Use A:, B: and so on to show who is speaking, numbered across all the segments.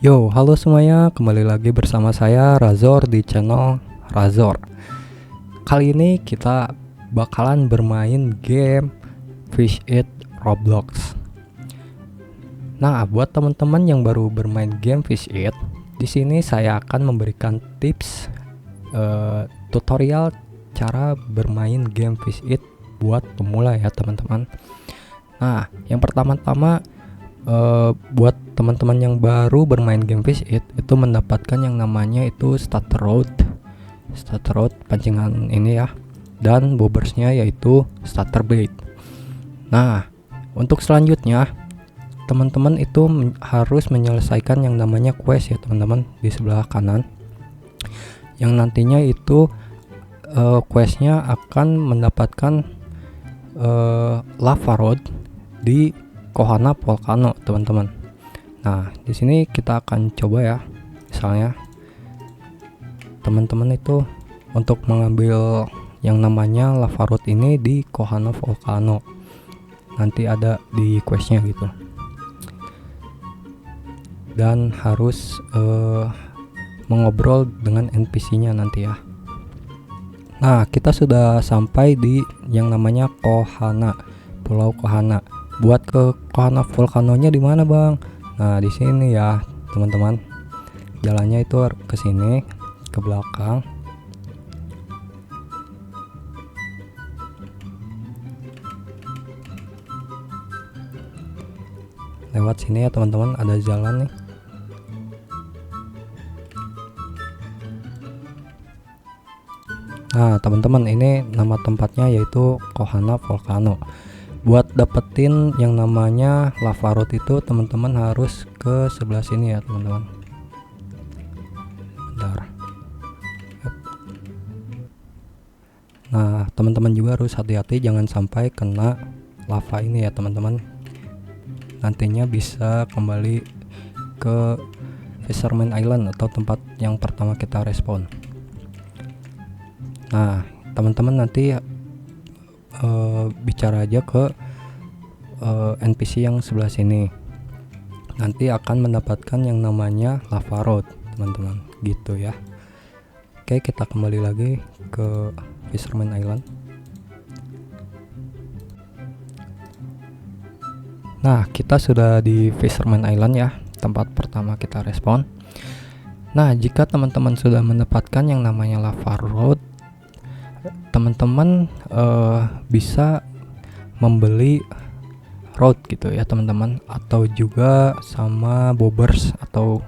A: Yo, halo semuanya, kembali lagi bersama saya Razor di channel Razor. Kali ini kita bakalan bermain game Fish It Roblox. Nah, buat teman-teman yang baru bermain game Fish It, di sini saya akan memberikan tips tutorial cara bermain game Fish It buat pemula ya teman-teman. Nah, yang pertama-tama buat teman-teman yang baru bermain game Fish It itu mendapatkan yang namanya itu starter rod pancingan ini ya, dan bobbersnya yaitu starter bait. Nah, untuk selanjutnya teman-teman itu harus menyelesaikan yang namanya quest ya teman-teman, di sebelah kanan, yang nantinya itu questnya akan mendapatkan lava rod di Kohana Volcano teman-teman. Nah, di sini kita akan coba ya. Misalnya teman-teman itu untuk mengambil yang namanya lava rod ini di Kohana Volcano. Nanti ada di questnya gitu. Dan harus mengobrol dengan NPC-nya nanti ya. Nah, kita sudah sampai di yang namanya Kohana, Pulau Kohana. Buat ke Kohana Volcano-nya di mana, Bang? Nah, di sini ya, teman-teman. Jalannya itu ke sini, ke belakang. Lewat sini ya, teman-teman, ada jalan nih. Nah, teman-teman, ini nama tempatnya yaitu Kohana Volcano. Buat dapetin yang namanya lava rod itu teman-teman harus ke sebelah sini ya teman-teman. Bentar. Nah, teman-teman juga harus hati-hati jangan sampai kena lava ini ya teman-teman. Nantinya bisa kembali ke Fisherman Island atau tempat yang pertama kita respawn. Nah, teman-teman nanti bicara aja ke NPC yang sebelah sini, nanti akan mendapatkan yang namanya lava rod teman-teman, gitu ya. Oke, kita kembali lagi ke Fisherman Island. Nah, kita sudah di Fisherman Island ya, tempat pertama kita respawn. Nah, jika teman-teman sudah mendapatkan yang namanya lava rod, teman-teman bisa membeli rod gitu ya teman-teman, atau juga sama bobbers atau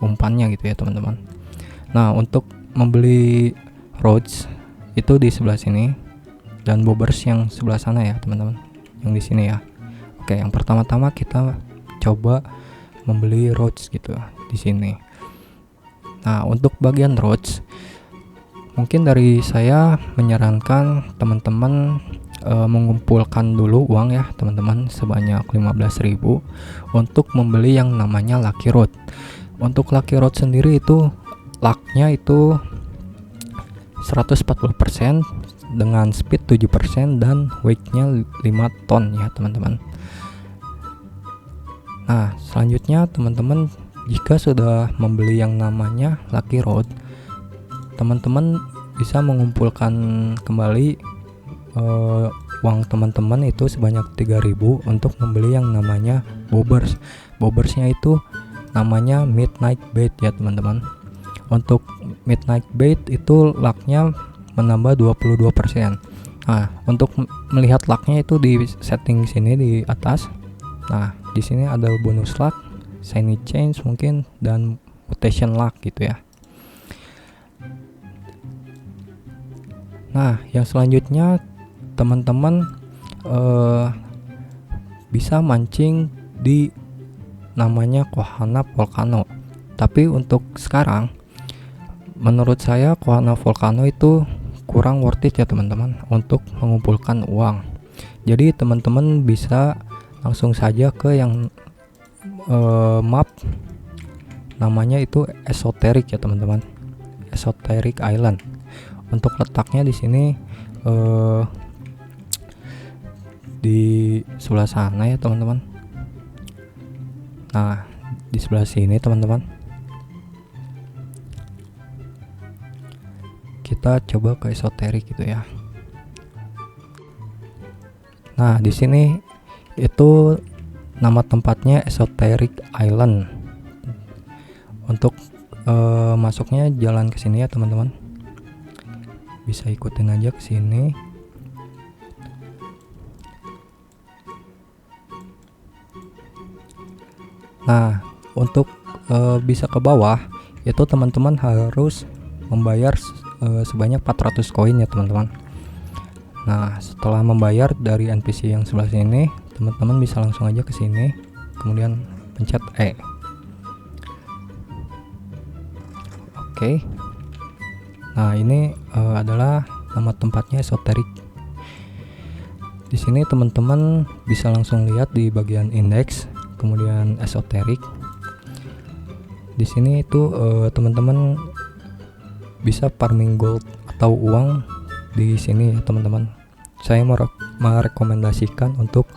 A: umpannya gitu ya teman-teman. Nah, untuk membeli rods itu di sebelah sini, dan bobbers yang sebelah sana ya teman-teman, yang di sini ya. Oke, yang pertama-tama kita coba membeli rods gitu di sini. Nah, untuk bagian rods, mungkin dari saya menyarankan teman-teman mengumpulkan dulu uang ya teman-teman, sebanyak 15.000 untuk membeli yang namanya lucky rod. Untuk lucky rod sendiri itu lucknya itu 140% dengan speed 7% dan weightnya 5 ton ya teman-teman. Nah, selanjutnya teman-teman jika sudah membeli yang namanya lucky rod, teman-teman bisa mengumpulkan kembali uang teman-teman itu sebanyak 3.000 untuk membeli yang namanya bobbers. Bobbersnya itu namanya midnight bait ya teman-teman. Untuk midnight bait itu lucknya menambah 22%. Nah, untuk melihat lucknya itu di setting sini di atas. Nah, di sini ada bonus luck, shiny change mungkin, dan mutation luck gitu ya. Nah, yang selanjutnya teman-teman bisa mancing di namanya Kohana Volcano. Tapi untuk sekarang menurut saya Kohana Volcano itu kurang worth it ya teman-teman untuk mengumpulkan uang. Jadi teman-teman bisa langsung saja ke yang map namanya itu Esoteric ya teman-teman, Esoteric Island. Untuk letaknya di sini di sebelah sana ya teman-teman. Nah, di sebelah sini teman-teman. Kita coba ke esoterik gitu ya. Nah, di sini itu nama tempatnya Esoteric Island. Untuk masuknya jalan ke sini ya teman-teman. Bisa ikutin aja ke sini. Nah, untuk bisa ke bawah itu teman-teman harus membayar sebanyak 400 koin ya teman-teman. Nah, setelah membayar dari NPC yang sebelah sini, teman-teman bisa langsung aja ke sini, kemudian pencet E. Oke. Nah, ini adalah nama tempatnya Esoterik. Di sini teman-teman bisa langsung lihat di bagian indeks, kemudian Esoterik. Di sini itu teman-teman bisa farming gold atau uang di sini ya teman-teman. Saya merekomendasikan untuk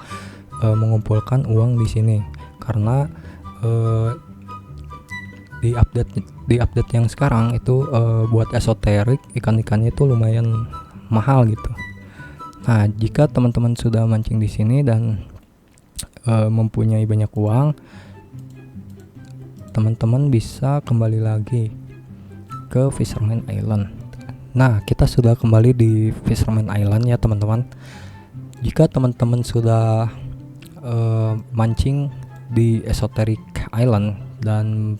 A: mengumpulkan uang di sini karena di update yang sekarang itu buat esoterik ikan-ikannya itu lumayan mahal gitu. Nah, jika teman-teman sudah mancing di sini dan mempunyai banyak uang, teman-teman bisa kembali lagi ke Fisherman Island. Nah, kita sudah kembali di Fisherman Island ya teman-teman. Jika teman-teman sudah mancing di Esoteric Island dan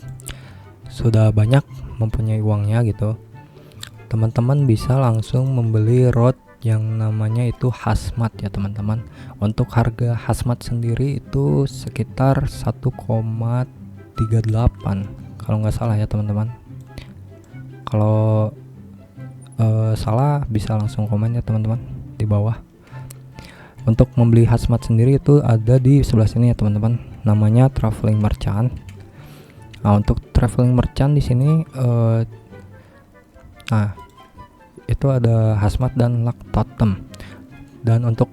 A: sudah banyak mempunyai uangnya gitu, teman-teman bisa langsung membeli rod yang namanya itu hazmat ya teman-teman. Untuk harga hazmat sendiri itu sekitar 1,38 kalau nggak salah ya teman-teman. Kalau salah bisa langsung komen ya teman-teman di bawah. Untuk membeli hazmat sendiri itu ada di sebelah sini ya teman-teman, namanya traveling merchant. Nah, untuk traveling merchant di sini nah itu ada hazmat dan luck totem. Dan untuk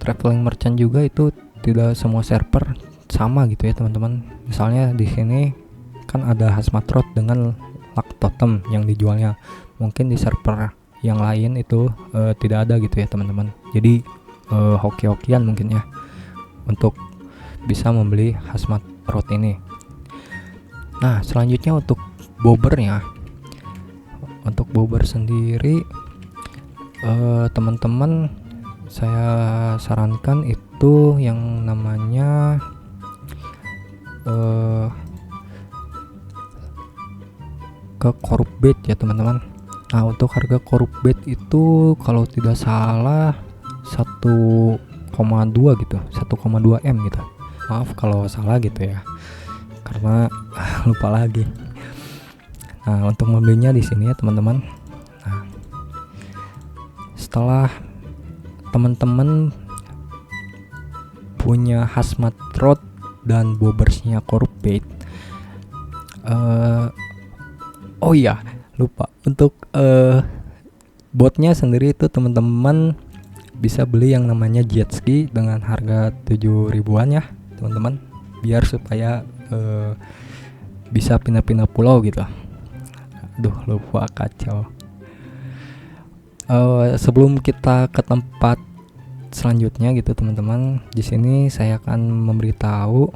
A: traveling merchant juga itu tidak semua server sama gitu ya teman-teman. Misalnya di sini kan ada hazmat rod dengan luck totem yang dijualnya. Mungkin di server yang lain itu tidak ada gitu ya teman-teman. Jadi hoki-hokian mungkin ya untuk bisa membeli hazmat rod ini. Nah, selanjutnya untuk bobbernya. Untuk bobber sendiri teman-teman saya sarankan itu yang namanya ke korup bait ya teman-teman. Nah, untuk harga korup bait itu kalau tidak salah 1,2 gitu, 1,2 M gitu. Maaf kalau salah gitu ya, karena lupa lagi. Nah, untuk membelinya di sini ya teman-teman. Nah, setelah teman-teman punya hazmat rod dan bobbersnya korup bait, oh iya lupa, untuk botnya sendiri itu teman-teman bisa beli yang namanya jet ski dengan harga 7 ribuan ya teman-teman, biar supaya bisa pindah-pindah pulau gitu. Aduh, lupa, kacau. Sebelum kita ke tempat selanjutnya gitu teman-teman, di sini saya akan memberitahu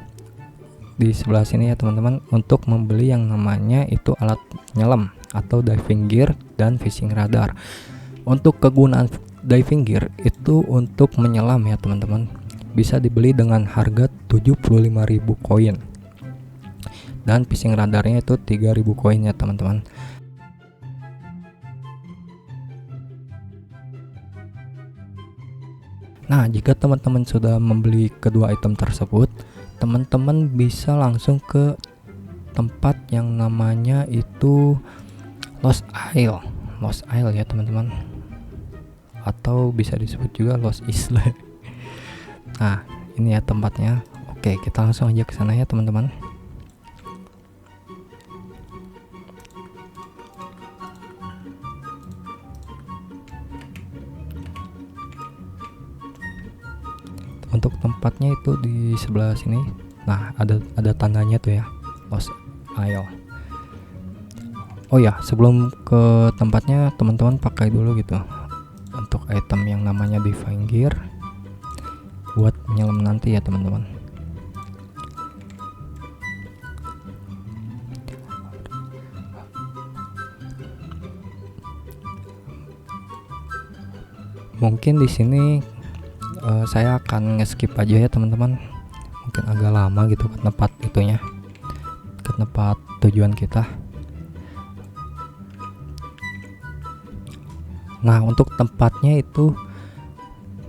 A: di sebelah sini ya teman-teman untuk membeli yang namanya itu alat nyelam atau diving gear dan fishing radar. Untuk kegunaan diving gear itu untuk menyelam ya teman-teman, bisa dibeli dengan harga 75.000 koin. Dan fishing radarnya itu 3.000 koin ya teman-teman. Nah, jika teman-teman sudah membeli kedua item tersebut, teman-teman bisa langsung ke tempat yang namanya itu Lost Isle. Lost Isle ya teman-teman, atau bisa disebut juga Lost Isle. Nah, ini ya tempatnya. Oke, kita langsung aja ke sana ya teman-teman. Untuk tempatnya itu di sebelah sini. Nah, ada tandanya tuh ya. Lost Isle. Oh ya, sebelum ke tempatnya teman-teman pakai dulu gitu untuk item yang namanya Divine Gear buat menyelam nanti ya teman-teman. Mungkin di sini saya akan nge-skip aja ya teman-teman. Mungkin agak lama gitu ke tempat itunya, ke tempat tujuan kita. Nah, untuk tempatnya itu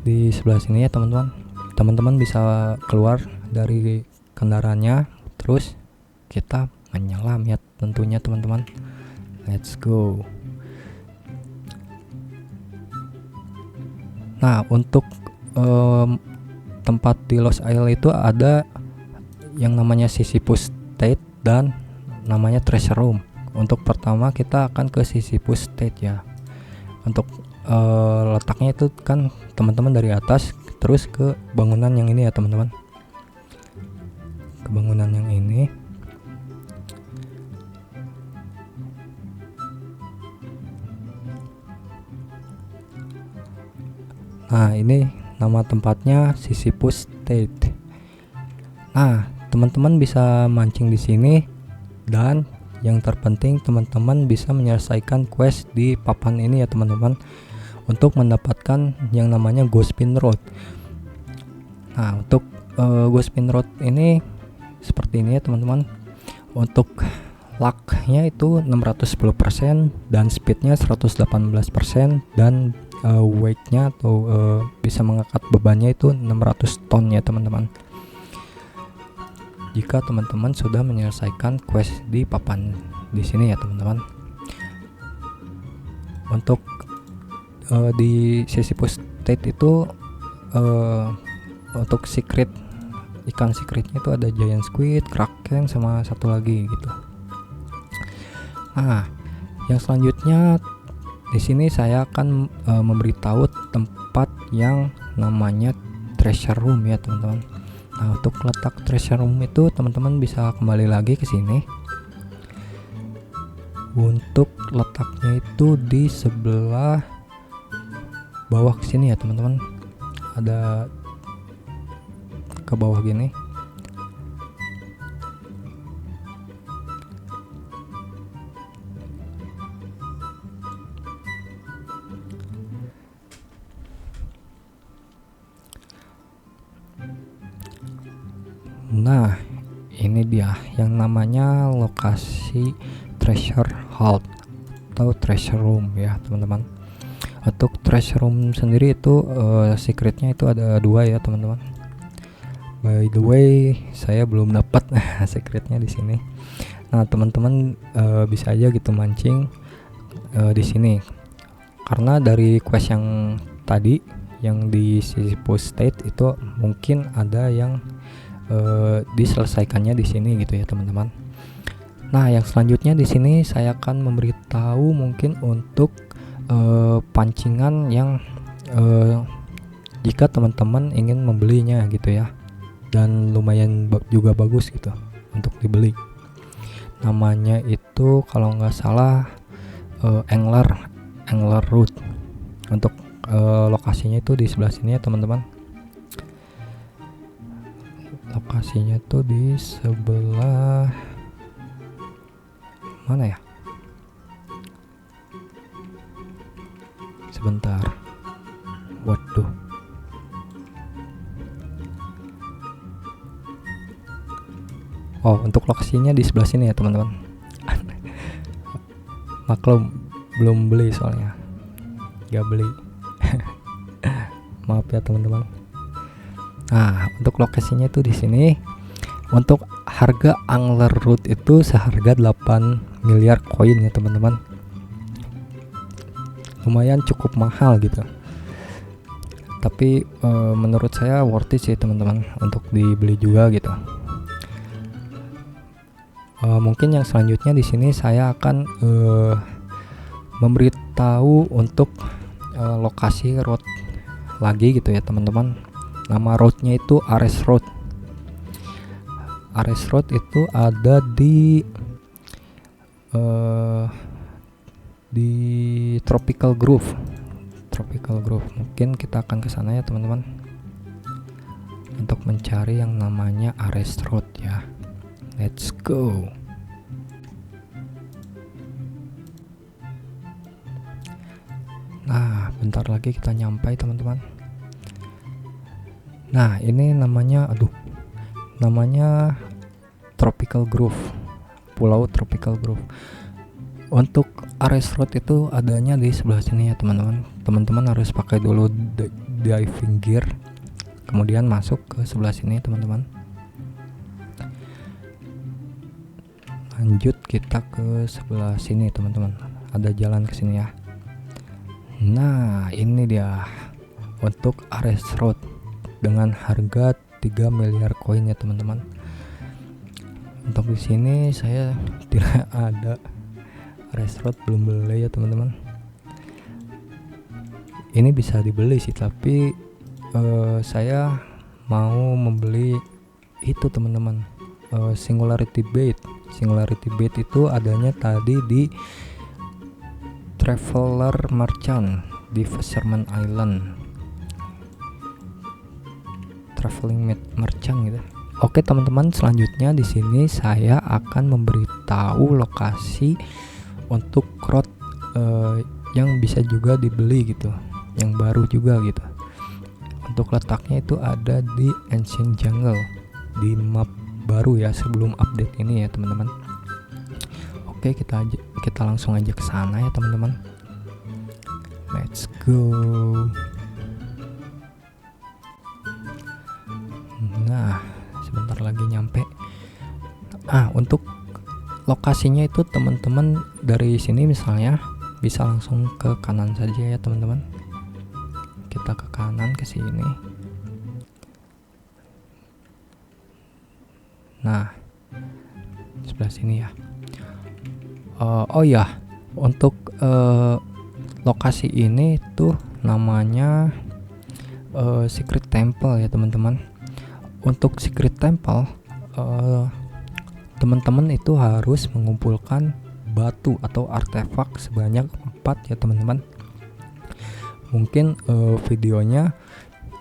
A: di sebelah sini ya teman-teman. Teman-teman bisa keluar dari kendaraannya, terus kita menyelam ya tentunya teman-teman. Let's go. Nah, untuk tempat di Lost Isle itu ada yang namanya Sisyphus State dan namanya Treasure Room. Untuk pertama kita akan ke Sisyphus State ya. Untuk letaknya itu kan teman-teman dari atas terus ke bangunan yang ini ya teman-teman, ke bangunan yang ini. Nah, ini nama tempatnya Sisyphus State. Nah, teman-teman bisa mancing di sini, dan yang terpenting teman-teman bisa menyelesaikan quest di papan ini ya teman-teman, untuk mendapatkan yang namanya Ghostpin Road. Nah, untuk Ghostpin Road ini seperti ini ya teman-teman. Untuk lucknya itu 610% dan speednya 118%, dan weightnya atau bisa mengangkat bebannya itu 600 ton ya teman-teman, jika teman-teman sudah menyelesaikan quest di papan di sini ya teman-teman. Untuk di Sisyphus State itu untuk secret, ikan secretnya itu ada giant squid, kraken, sama satu lagi gitu. Nah, yang selanjutnya di sini saya akan memberitahu tempat yang namanya Treasure Room ya teman-teman. Nah, untuk letak Treasure Room itu teman-teman bisa kembali lagi ke sini. Untuk letaknya itu di sebelah bawah ke sini ya teman-teman. Ada ke bawah gini. Nah, ini dia yang namanya lokasi treasure vault atau treasure room ya teman-teman. Untuk treasure room sendiri itu secretnya itu ada 2 ya teman-teman. By the way, saya belum dapat secretnya di sini. Nah, teman-teman bisa aja gitu mancing di sini. Karena dari quest yang tadi yang di Sisyphus State itu mungkin ada yang diselesaikannya di sini gitu ya teman-teman. Nah, yang selanjutnya di sini saya akan memberitahu mungkin untuk pancingan yang jika teman-teman ingin membelinya gitu ya, dan lumayan juga bagus gitu untuk dibeli. Namanya itu kalau nggak salah Angler Root. Untuk lokasinya itu di sebelah sini ya teman-teman. Lokasinya tuh di sebelah mana ya? Sebentar. Waduh. Oh, untuk lokasinya di sebelah sini ya teman-teman. Maklum belum beli soalnya. Gak beli. Maaf ya teman-teman. Nah, untuk lokasinya itu di sini. Untuk harga Angler Root itu seharga 8 miliar koin ya teman-teman. Lumayan cukup mahal gitu. Tapi menurut saya worth it sih teman-teman untuk dibeli juga gitu. Mungkin yang selanjutnya di sini saya akan memberitahu untuk lokasi road lagi gitu ya teman-teman. Nama roadnya itu Ares Road. Ares Road itu ada di Tropical Grove. Mungkin kita akan ke sana ya teman-teman, untuk mencari yang namanya Ares Road ya. Let's go. Nah, bentar lagi kita nyampai teman-teman. Nah, ini namanya Tropical Grove. Pulau Tropical Grove. Untuk Ares Road itu adanya di sebelah sini ya teman-teman. Teman-teman harus pakai dulu diving gear, kemudian masuk ke sebelah sini teman-teman. Lanjut kita ke sebelah sini teman-teman. Ada jalan ke sini ya. Nah, ini dia untuk Ares Road dengan harga 3 miliar koin ya teman-teman. Untuk di sini saya tidak ada Ares Road, belum beli ya teman-teman. Ini bisa dibeli sih, tapi saya mau membeli itu teman-teman, Singularity Bait. Singularity Bait itu adanya tadi di Traveler Merchant di Fisherman Island. Traveling Merchant gitu. Oke teman-teman, selanjutnya di sini saya akan memberitahu lokasi untuk road yang bisa juga dibeli gitu, yang baru juga gitu. Untuk letaknya itu ada di Ancient Jungle, di map baru ya sebelum update ini ya teman-teman. Oke, kita langsung aja ke sana ya teman-teman. Let's go. Nah, sebentar lagi nyampe. Untuk lokasinya itu teman-teman dari sini misalnya bisa langsung ke kanan saja ya teman-teman. Kita ke kanan ke sini. Nah, sebelah sini ya. Oh ya, untuk lokasi ini tuh namanya Secret Temple ya teman-teman. Untuk Secret Temple, teman-teman itu harus mengumpulkan batu atau artefak sebanyak 4 ya teman-teman. Mungkin videonya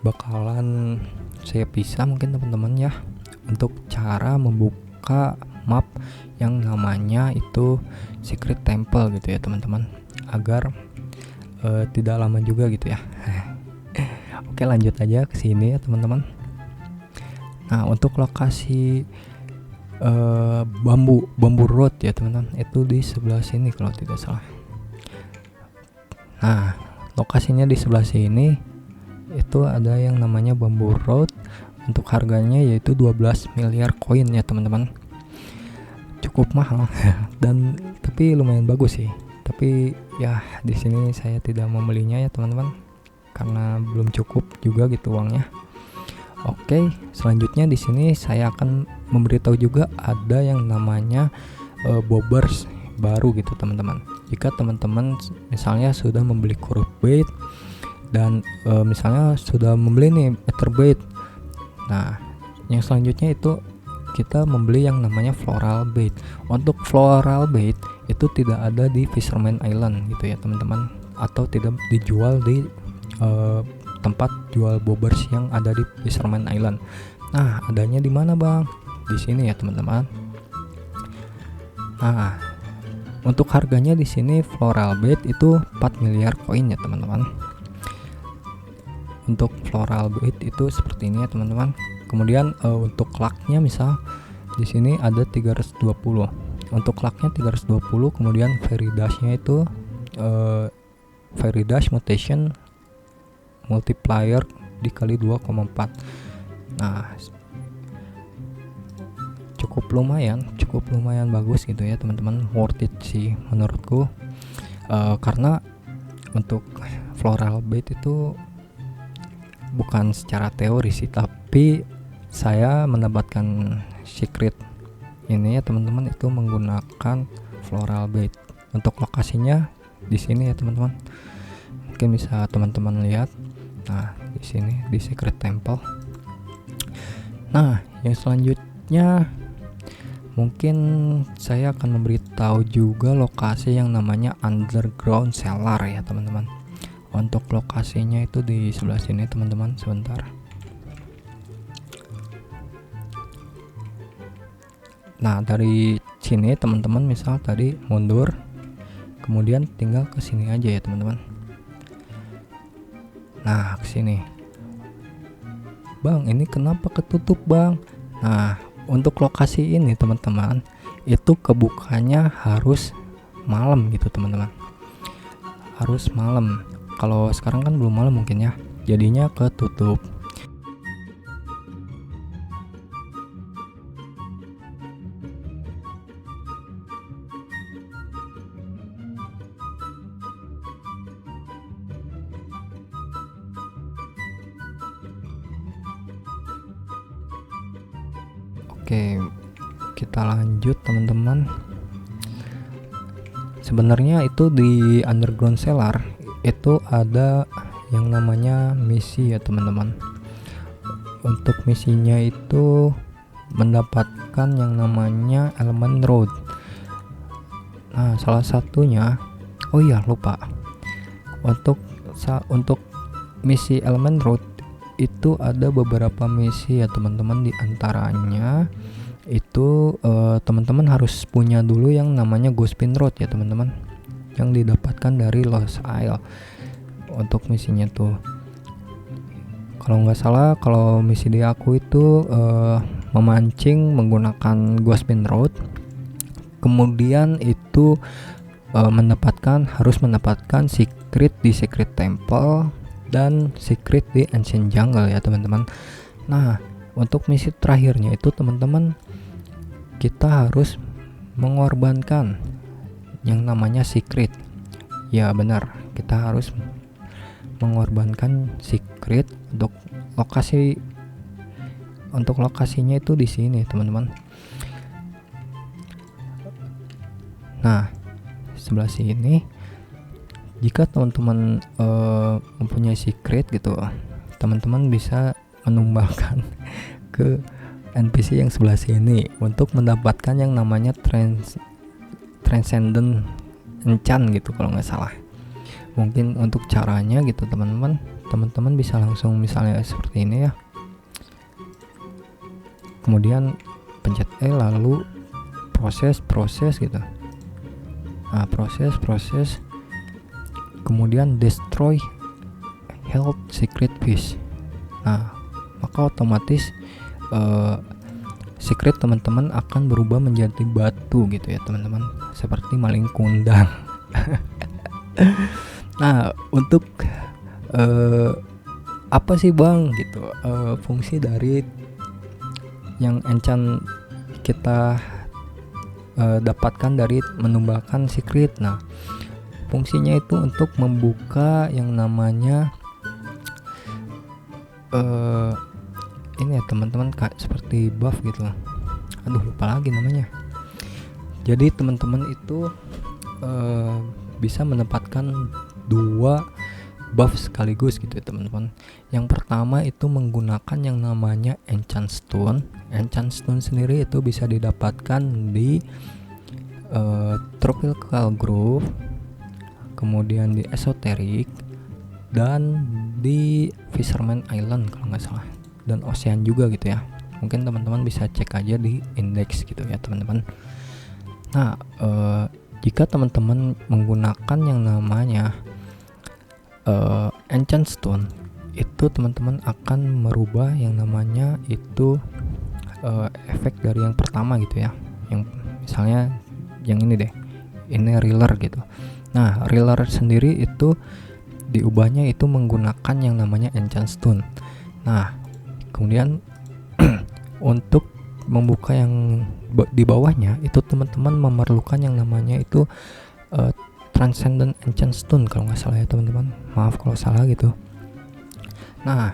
A: bakalan saya pisah mungkin teman-teman ya, untuk cara membuka map yang namanya itu Secret Temple gitu ya teman-teman, agar tidak lama juga gitu ya. Oke, lanjut aja ke sini ya teman-teman. Nah, untuk lokasi bambu road ya teman-teman, itu di sebelah sini kalau tidak salah. Nah, lokasinya di sebelah sini itu ada yang namanya bambu road. Untuk harganya yaitu 12 miliar koin ya teman-teman. Cukup mahal dan tapi lumayan bagus sih. Tapi ya di sini saya tidak membelinya ya teman-teman, karena belum cukup juga gitu uangnya. Oke, selanjutnya di sini saya akan memberitahu juga ada yang namanya bobbers baru gitu teman-teman. Jika teman-teman misalnya sudah membeli curve bait dan misalnya sudah membeli nih ether bait. Nah, yang selanjutnya itu kita membeli yang namanya floral bait. Untuk floral bait itu tidak ada di Fisherman Island gitu ya teman-teman, atau tidak dijual di tempat jual bobbers yang ada di Fisherman Island. Nah, adanya di mana bang? Di sini ya teman-teman. Nah, untuk harganya di sini floral bait itu 4 miliar koin ya teman-teman. Untuk floral bait itu seperti ini ya teman-teman. Kemudian untuk lucknya misal di sini ada 320. Untuk lucknya 320, kemudian fairy dashnya itu fairy dash mutation multiplier dikali 2,4. Nah, cukup lumayan bagus gitu ya teman-teman, worth it sih menurutku. Karena untuk floral bait itu bukan secara teori sih, tapi saya mendapatkan secret ini ya teman-teman, itu menggunakan floral bait. Untuk lokasinya di sini ya teman-teman, mungkin bisa teman-teman lihat. Nah, di sini di Secret Temple. Nah, yang selanjutnya Mungkin saya akan memberitahu juga lokasi yang namanya underground cellar ya teman-teman. Untuk lokasinya itu di sebelah sini teman-teman, sebentar. Nah, dari sini teman-teman misal tadi mundur, kemudian tinggal ke sini aja ya teman-teman. Nah, ke sini. Bang, ini kenapa ketutup, Bang? Nah, untuk lokasi ini teman-teman, itu kebukanya harus malam gitu teman-teman. Harus malam. Kalau sekarang kan belum malam mungkin ya. Jadinya ketutup. Oke, kita lanjut teman-teman. Sebenarnya itu di underground cellar itu ada yang namanya misi ya teman-teman. Untuk misinya itu mendapatkan yang namanya elemen road. Nah, salah satunya, oh iya lupa. Untuk misi elemen road itu ada beberapa misi ya teman-teman, di antaranya itu teman-teman harus punya dulu yang namanya Ghost-Pin Road ya teman-teman, yang didapatkan dari Lost Isle. Untuk misinya tuh kalau nggak salah, kalau misi di aku itu memancing menggunakan Ghost-Pin Road, kemudian itu harus mendapatkan secret di Secret Temple dan secret di Ancient Jungle ya teman-teman. Nah, untuk misi terakhirnya itu teman-teman, kita harus mengorbankan yang namanya secret. Ya benar, kita harus mengorbankan secret untuk lokasinya itu di sini teman-teman. Nah, sebelah sini jika teman-teman mempunyai secret gitu, teman-teman bisa menumbangkan ke NPC yang sebelah sini untuk mendapatkan yang namanya Transcendent Enchant gitu kalau nggak salah. Mungkin untuk caranya gitu teman-teman bisa langsung misalnya seperti ini ya, kemudian pencet E lalu proses gitu. Nah, proses kemudian destroy health secret piece. Nah, maka otomatis secret teman-teman akan berubah menjadi batu gitu ya teman-teman, seperti maling kundang. Nah, untuk apa sih bang gitu fungsi dari yang enchant kita dapatkan dari menumbangkan secret? Nah, fungsinya itu untuk membuka yang namanya ini ya teman-teman, kayak seperti buff gitu. Aduh, lupa lagi namanya. Jadi teman-teman itu bisa mendapatkan 2 buff sekaligus gitu ya teman-teman. Yang pertama itu menggunakan yang namanya Enchant Stone. Enchant Stone sendiri itu bisa didapatkan di Tropical Grove, kemudian di Esoteric, dan di Fisherman Island kalau nggak salah, dan Ocean juga gitu ya. Mungkin teman-teman bisa cek aja di index gitu ya teman-teman. Nah, jika teman-teman menggunakan yang namanya Enchant Stone, itu teman-teman akan merubah yang namanya itu efek dari yang pertama gitu ya. Yang misalnya yang ini deh, ini Reeler gitu. Nah, Reeler sendiri itu diubahnya itu menggunakan yang namanya Enchant Stone. Nah, kemudian untuk membuka yang di bawahnya itu teman-teman memerlukan yang namanya itu Transcendent Enchant Stone kalau nggak salah ya teman-teman. Maaf kalau salah gitu. Nah,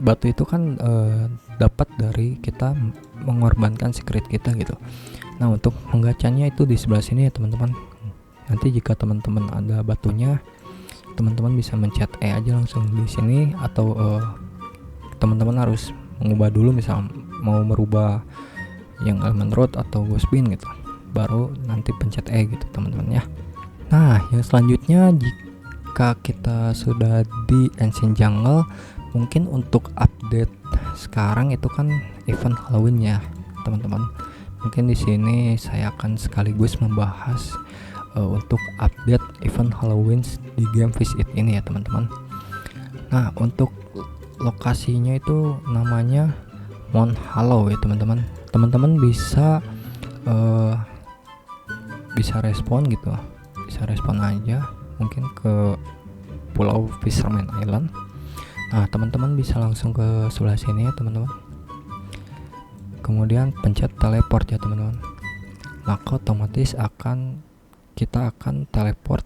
A: batu itu kan dapat dari kita mengorbankan secret kita gitu. Nah, untuk menggacanya itu di sebelah sini ya teman-teman. Nanti jika teman-teman ada batunya, teman-teman bisa mencet E aja langsung di sini, atau teman-teman harus mengubah dulu, misal mau merubah yang elemen root atau ghost bin gitu, baru nanti pencet E gitu teman-teman ya. Nah yang selanjutnya, jika kita sudah di Ancient Jungle, mungkin untuk update sekarang itu kan event Halloween ya teman-teman. Mungkin di sini saya akan sekaligus membahas untuk update event Halloween di game Fish It ini ya teman-teman. Nah untuk lokasinya itu namanya Mount Hollow ya teman-teman. Teman-teman bisa respon gitu, bisa respon aja mungkin ke Pulau Fisherman Island. Nah teman-teman bisa langsung ke sebelah sini ya teman-teman, kemudian pencet teleport ya teman-teman, maka otomatis kita akan teleport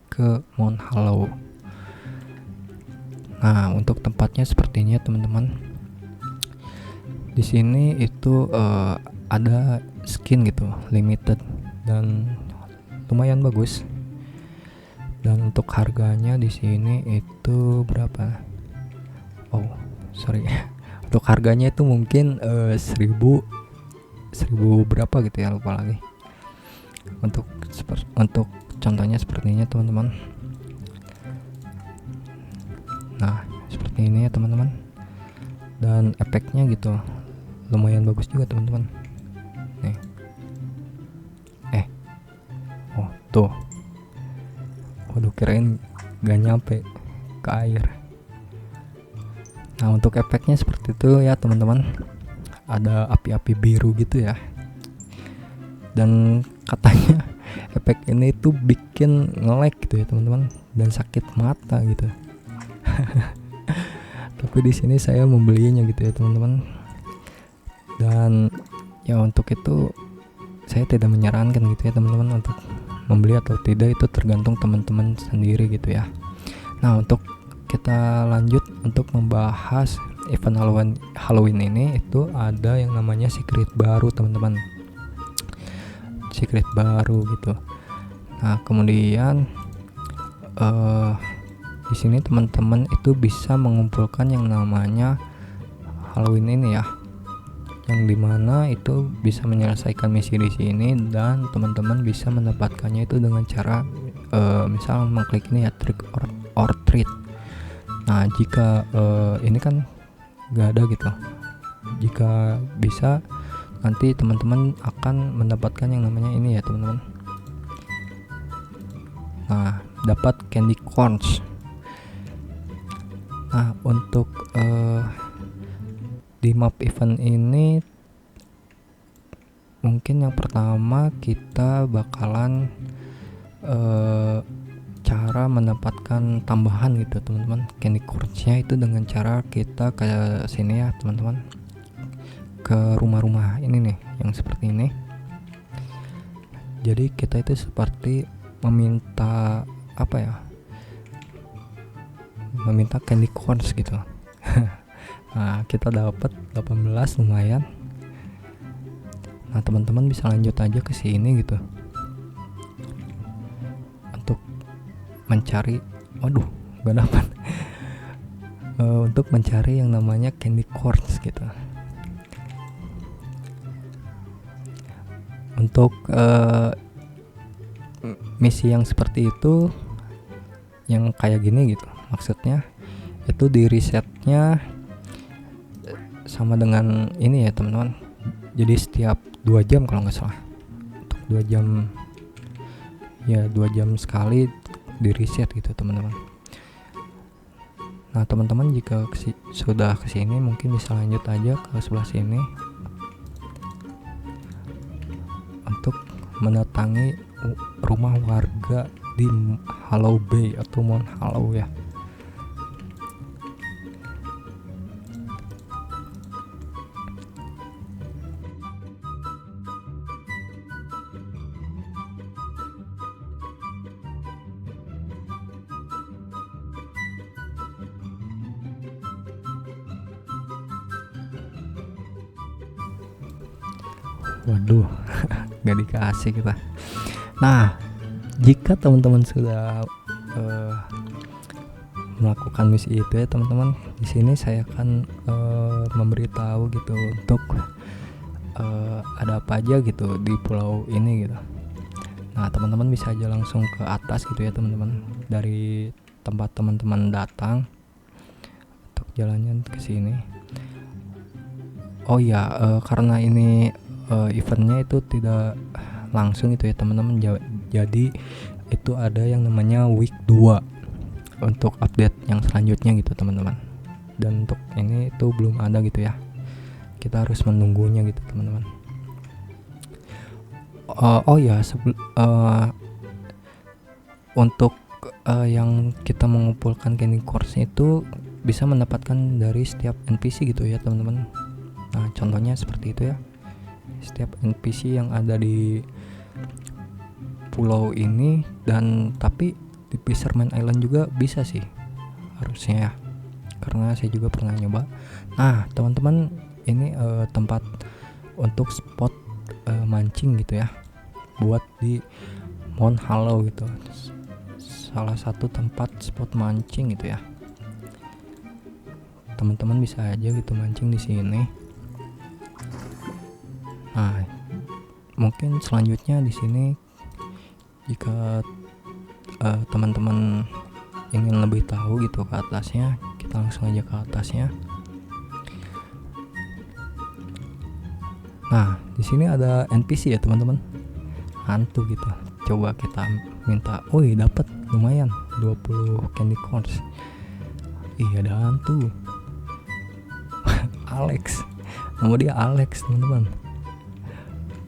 A: ke Mount Hollow. Nah untuk tempatnya sepertinya teman-teman, di sini itu ada skin gitu limited dan lumayan bagus. Dan untuk harganya di sini itu berapa? Oh sorry, untuk harganya itu mungkin 1000 berapa gitu ya, lupa lagi. Untuk contohnya sepertinya teman-teman. Nah seperti ini ya teman-teman, dan efeknya gitu lumayan bagus juga teman-teman. Nih oh tuh, waduh kirain gak nyampe ke air. Nah untuk efeknya seperti itu ya teman-teman, ada api-api biru gitu ya, dan katanya efek ini tuh bikin nge-lag gitu ya teman-teman, dan sakit mata gitu. Tapi di sini saya membelinya gitu ya teman-teman, dan ya untuk itu saya tidak menyarankan gitu ya teman-teman untuk membeli atau tidak, itu tergantung teman-teman sendiri gitu ya. Nah untuk kita lanjut untuk membahas event Halloween ini, itu ada yang namanya secret baru teman-teman, secret baru gitu. Nah kemudian di sini teman-teman itu bisa mengumpulkan yang namanya Halloween ini ya, yang dimana itu bisa menyelesaikan misi di sini, dan teman-teman bisa mendapatkannya itu dengan cara misal mengklik ini ya, trick or treat. Nah jika ini kan gak ada gitu, jika bisa nanti teman-teman akan mendapatkan yang namanya ini ya teman-teman. Nah dapat candy corns. Nah untuk di map event ini mungkin yang pertama kita bakalan cara mendapatkan tambahan gitu teman-teman, candy corns-nya itu dengan cara kita ke sini ya teman-teman, ke rumah-rumah ini nih yang seperti ini. Jadi kita itu seperti meminta apa ya, meminta candy corns gitu. Nah kita dapat 18, lumayan. Nah teman-teman bisa lanjut aja ke sini gitu untuk mencari, waduh gak dapat. Untuk mencari yang namanya candy corns gitu. Untuk misi yang seperti itu, yang kayak gini gitu, maksudnya itu di resetnya sama dengan ini ya teman-teman. Jadi setiap 2 jam kalau nggak salah, untuk 2 jam ya, 2 jam sekali di reset gitu teman-teman. Nah teman-teman jika sudah kesini mungkin bisa lanjut aja ke sebelah sini untuk mendatangi rumah warga di Hollow Bay atau Mount Hollow ya. Waduh, gak dikasih kita. Nah, jika teman-teman sudah melakukan misi itu ya teman-teman, di sini saya akan memberitahu gitu untuk ada apa aja gitu di pulau ini gitu. Nah, teman-teman bisa aja langsung ke atas gitu ya teman-teman, dari tempat teman-teman datang untuk jalannya ke sini. Oh ya, karena ini eventnya itu tidak langsung itu ya teman-teman, jadi itu ada yang namanya week 2 untuk update yang selanjutnya gitu teman-teman. Dan untuk ini itu belum ada gitu ya, kita harus menunggunya gitu teman-teman. Oh ya, untuk yang kita mengumpulkan candy coins itu bisa mendapatkan dari setiap NPC gitu ya teman-teman. Nah, contohnya seperti itu ya, setiap NPC yang ada di pulau ini. Dan tapi di Fisherman Island juga bisa sih harusnya ya, karena saya juga pernah nyoba. Nah teman-teman, ini tempat untuk spot mancing gitu ya, buat di Mount Hollow gitu, salah satu tempat spot mancing gitu ya. Teman-teman bisa aja gitu mancing di sini. Nah, mungkin selanjutnya di sini jika teman-teman ingin lebih tahu gitu ke atasnya, kita langsung aja ke atasnya. Nah, di sini ada NPC ya teman-teman, hantu gitu. Coba kita minta, woi dapat lumayan 20 candy coins. Iya, ada hantu. Alex, nama dia Alex teman-teman.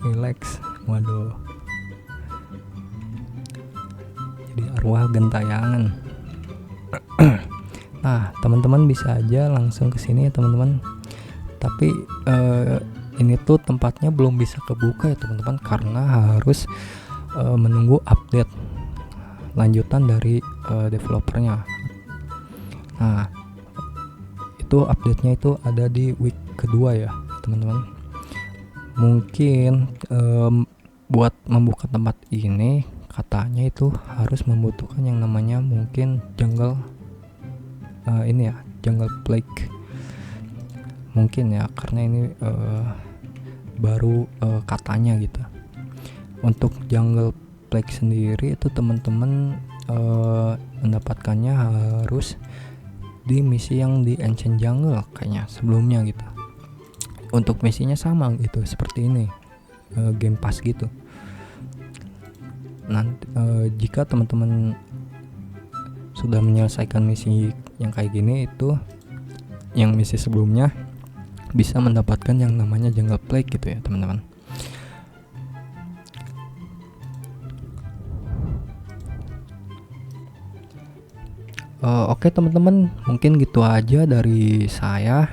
A: Relax, waduh. Jadi arwah gentayangan. Nah, teman-teman bisa aja langsung ke sini ya teman-teman. Tapi ini tuh tempatnya belum bisa kebuka ya teman-teman, karena harus menunggu update lanjutan dari developernya. Nah, itu update-nya itu ada di week kedua ya teman-teman. Mungkin buat membuka tempat ini katanya itu harus membutuhkan yang namanya mungkin jungle ini ya, jungle plague mungkin ya, karena ini baru katanya gitu. Untuk jungle plague sendiri itu teman-teman mendapatkannya harus di misi yang di Ancient Jungle kayaknya sebelumnya gitu. Untuk misinya sama gitu seperti ini, game pass gitu. Nanti jika teman-teman sudah menyelesaikan misi yang kayak gini, itu yang misi sebelumnya bisa mendapatkan yang namanya jungle plague gitu ya teman-teman. Oke teman-teman, mungkin gitu aja dari saya.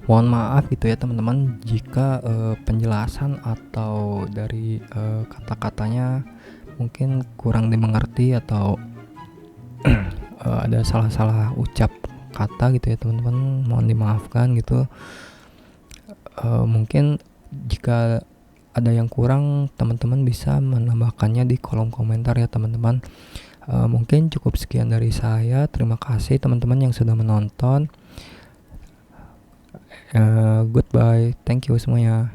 A: Mohon maaf gitu ya teman-teman jika penjelasan atau dari kata-katanya mungkin kurang dimengerti atau ada salah-salah ucap kata gitu ya teman-teman, mohon dimaafkan gitu. Mungkin jika ada yang kurang, teman-teman bisa menambahkannya di kolom komentar ya teman-teman. Mungkin cukup sekian dari saya. Terima kasih teman-teman yang sudah menonton. Goodbye, thank you semuanya.